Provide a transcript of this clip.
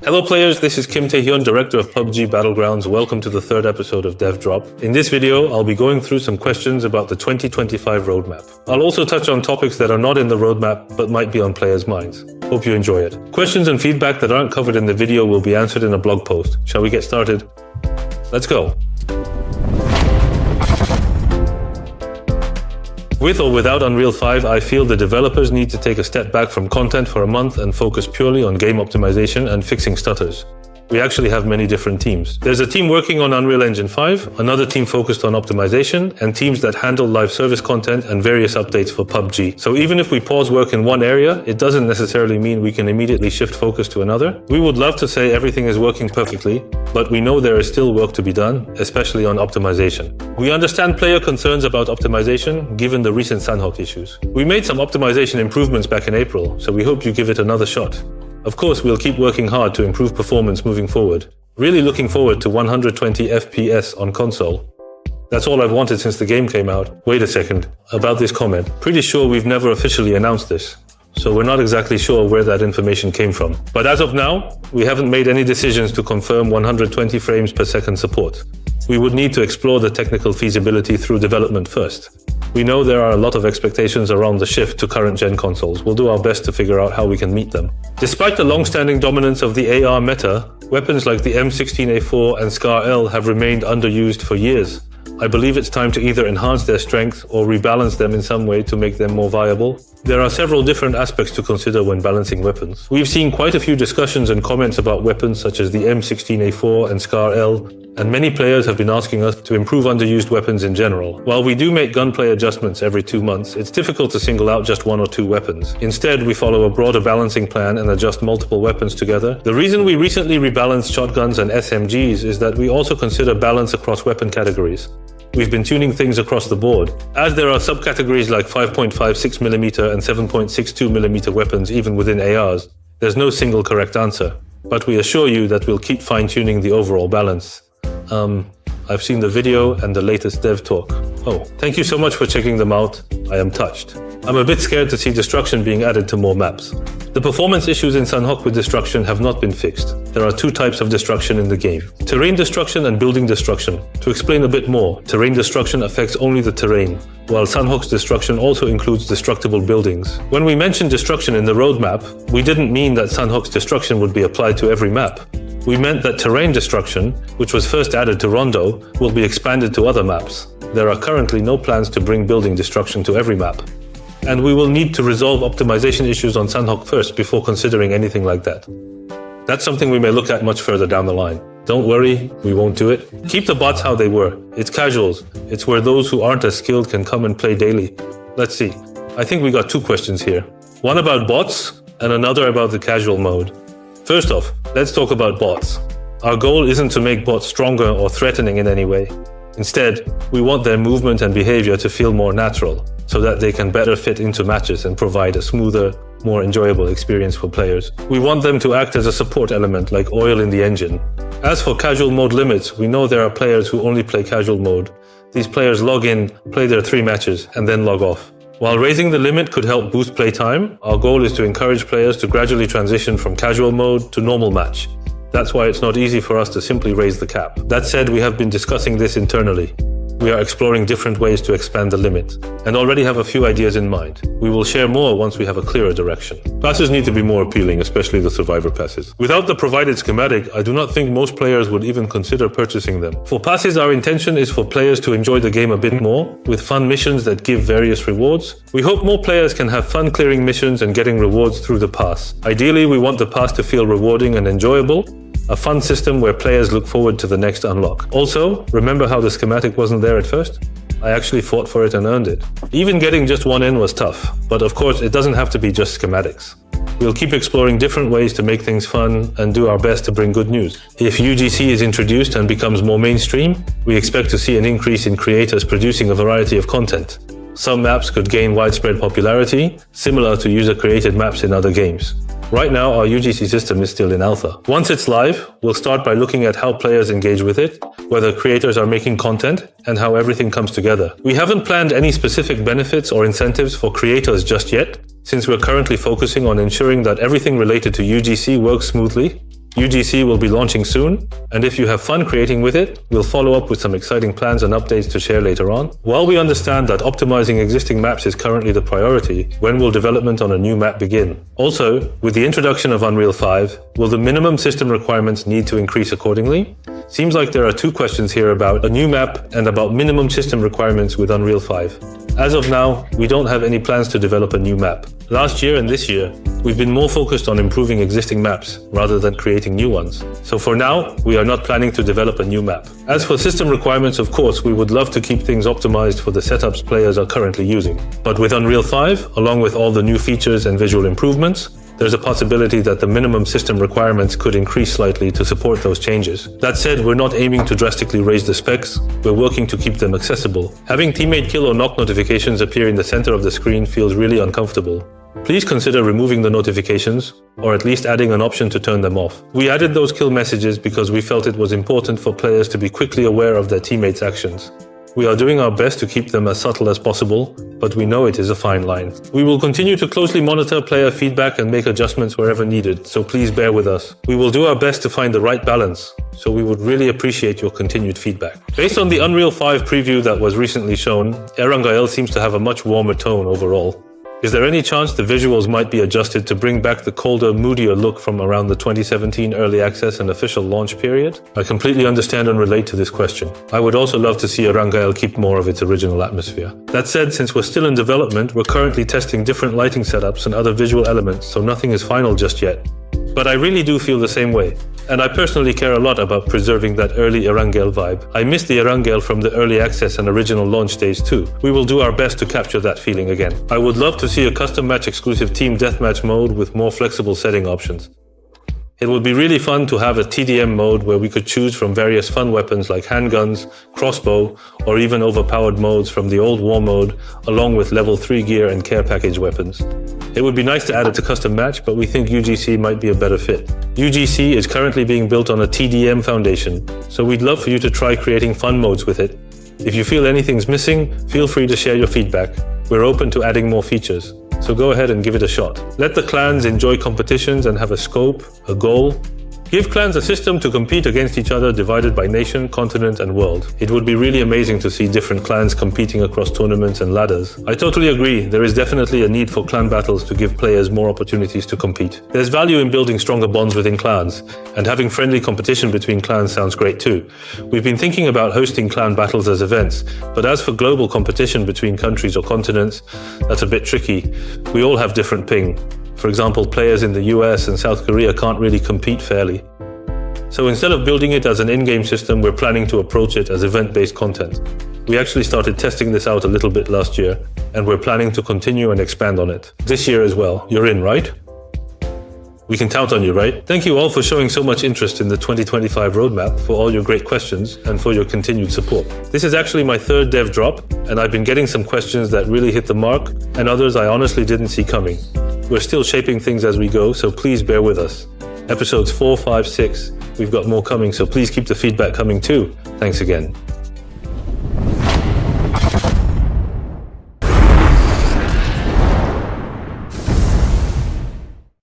Hello players, this is Kim Tae-hyun, Director of PUBG Battlegrounds. Welcome to the third episode of Dev Drop. In this video, I'll be going through some questions about the 2025 roadmap. I'll also touch on topics that are not in the roadmap but might be on players' minds. Hope you enjoy it. Questions and feedback that aren't covered in the video will be answered in a blog post. Shall we get started? Let's go. With or without Unreal 5, I feel the developers need to take a step back from content for a month and focus purely on game optimization and fixing stutters. We actually have many different teams. There's a team working on Unreal Engine 5, another team focused on optimization, and teams that handle live service content and various updates for PUBG. So even if we pause work in one area, it doesn't necessarily mean we can immediately shift focus to another. We would love to say everything is working perfectly, but we know there is still work to be done, especially on optimization. We understand player concerns about optimization, given the recent Sanhok issues. We made some optimization improvements back in April, so we hope you give it another shot. Of course, we'll keep working hard to improve performance moving forward. Really looking forward to 120 FPS on console. That's all I've wanted since the game came out. Wait a second, about this comment. Pretty sure we've never officially announced this, so we're not exactly sure where that information came from. But as of now, we haven't made any decisions to confirm 120 frames per second support. We would need to explore the technical feasibility through development first. We know there are a lot of expectations around the shift to current-gen consoles. We'll do our best to figure out how we can meet them. Despite the long-standing dominance of the AR meta, weapons like the M16A4 and SCAR-L have remained underused for years. I believe it's time to either enhance their strength or rebalance them in some way to make them more viable. There are several different aspects to consider when balancing weapons. We've seen quite a few discussions and comments about weapons such as the M16A4 and SCAR-L, and many players have been asking us to improve underused weapons in general. While we do make gunplay adjustments every 2 months, it's difficult to single out just one or two weapons. Instead, we follow a broader balancing plan and adjust multiple weapons together. The reason we recently rebalanced shotguns and SMGs is that we also consider balance across weapon categories. We've been tuning things across the board. As there are subcategories like 5.56mm and 7.62mm weapons even within ARs, there's no single correct answer. But we assure you that we'll keep fine-tuning the overall balance. I've seen the video and the latest dev talk. Oh, thank you so much for checking them out. I am touched. I'm a bit scared to see destruction being added to more maps. The performance issues in Sanhok with destruction have not been fixed. There are two types of destruction in the game: terrain destruction and building destruction. To explain a bit more, terrain destruction affects only the terrain, while Sanhok's destruction also includes destructible buildings. When we mentioned destruction in the roadmap, we didn't mean that Sanhok's destruction would be applied to every map. We meant that terrain destruction, which was first added to Rondo, will be expanded to other maps. There are currently no plans to bring building destruction to every map. And we will need to resolve optimization issues on Sanhok first before considering anything like that. That's something we may look at much further down the line. Don't worry, we won't do it. Keep the bots how they were. It's casuals. It's where those who aren't as skilled can come and play daily. Let's see. I think we got two questions here. One about bots and another about the casual mode. First off, let's talk about bots. Our goal isn't to make bots stronger or threatening in any way. Instead, we want their movement and behavior to feel more natural, so that they can better fit into matches and provide a smoother, more enjoyable experience for players. We want them to act as a support element like oil in the engine. As for casual mode limits, we know there are players who only play casual mode. These players log in, play their 3 matches, and then log off. While raising the limit could help boost playtime, our goal is to encourage players to gradually transition from casual mode to normal match. That's why it's not easy for us to simply raise the cap. That said, we have been discussing this internally. We are exploring different ways to expand the limit, and already have a few ideas in mind. We will share more once we have a clearer direction. Passes need to be more appealing, especially the survivor passes. Without the provided schematic, I do not think most players would even consider purchasing them. For passes, our intention is for players to enjoy the game a bit more, with fun missions that give various rewards. We hope more players can have fun clearing missions and getting rewards through the pass. Ideally, we want the pass to feel rewarding and enjoyable, a fun system where players look forward to the next unlock. Also, remember how the schematic wasn't there at first? I actually fought for it and earned it. Even getting just one in was tough, but of course it doesn't have to be just schematics. We'll keep exploring different ways to make things fun and do our best to bring good news. If UGC is introduced and becomes more mainstream, we expect to see an increase in creators producing a variety of content. Some maps could gain widespread popularity, similar to user-created maps in other games. Right now, our UGC system is still in alpha. Once it's live, we'll start by looking at how players engage with it, whether creators are making content, and how everything comes together. We haven't planned any specific benefits or incentives for creators just yet, since we're currently focusing on ensuring that everything related to UGC works smoothly. UGC will be launching soon, and if you have fun creating with it, we'll follow up with some exciting plans and updates to share later on. While we understand that optimizing existing maps is currently the priority, when will development on a new map begin? Also, with the introduction of Unreal 5, will the minimum system requirements need to increase accordingly? Seems like there are two questions here about a new map and about minimum system requirements with Unreal 5. As of now, we don't have any plans to develop a new map. Last year and this year, we've been more focused on improving existing maps rather than creating new ones. So for now, we are not planning to develop a new map. As for system requirements, of course, we would love to keep things optimized for the setups players are currently using. But with Unreal 5, along with all the new features and visual improvements, there's a possibility that the minimum system requirements could increase slightly to support those changes. That said, we're not aiming to drastically raise the specs, we're working to keep them accessible. Having teammate kill or knock notifications appear in the center of the screen feels really uncomfortable. Please consider removing the notifications, or at least adding an option to turn them off. We added those kill messages because we felt it was important for players to be quickly aware of their teammates' actions. We are doing our best to keep them as subtle as possible, but we know it is a fine line. We will continue to closely monitor player feedback and make adjustments wherever needed, so please bear with us. We will do our best to find the right balance, so we would really appreciate your continued feedback. Based on the Unreal 5 preview that was recently shown, Erangel seems to have a much warmer tone overall. Is there any chance the visuals might be adjusted to bring back the colder, moodier look from around the 2017 early access and official launch period? I completely understand and relate to this question. I would also love to see Erangel keep more of its original atmosphere. That said, since we're still in development, we're currently testing different lighting setups and other visual elements, so nothing is final just yet. But I really do feel the same way. And I personally care a lot about preserving that early Erangel vibe. I miss the Erangel from the early access and original launch days too. We will do our best to capture that feeling again. I would love to see a custom match exclusive team deathmatch mode with more flexible setting options. It would be really fun to have a TDM mode where we could choose from various fun weapons like handguns, crossbow, or even overpowered modes from the old war mode, along with level 3 gear and care package weapons. It would be nice to add it to custom match, but we think UGC might be a better fit. UGC is currently being built on a TDM foundation, so we'd love for you to try creating fun modes with it. If you feel anything's missing, feel free to share your feedback. We're open to adding more features. So go ahead and give it a shot. Let the clans enjoy competitions and have a scope, a goal. Give clans a system to compete against each other divided by nation, continent, and world. It would be really amazing to see different clans competing across tournaments and ladders. I totally agree, there is definitely a need for clan battles to give players more opportunities to compete. There's value in building stronger bonds within clans, and having friendly competition between clans sounds great too. We've been thinking about hosting clan battles as events, but as for global competition between countries or continents, that's a bit tricky. We all have different ping. For example, players in the US and South Korea can't really compete fairly. So instead of building it as an in-game system, we're planning to approach it as event-based content. We actually started testing this out a little bit last year, and we're planning to continue and expand on it. This year as well. You're in, right? We can count on you, right? Thank you all for showing so much interest in the 2025 roadmap, for all your great questions, and for your continued support. This is actually my third dev drop, and I've been getting some questions that really hit the mark, and others I honestly didn't see coming. We're still shaping things as we go, so please bear with us. Episodes 4, 5, 6, we've got more coming, so please keep the feedback coming too. Thanks again.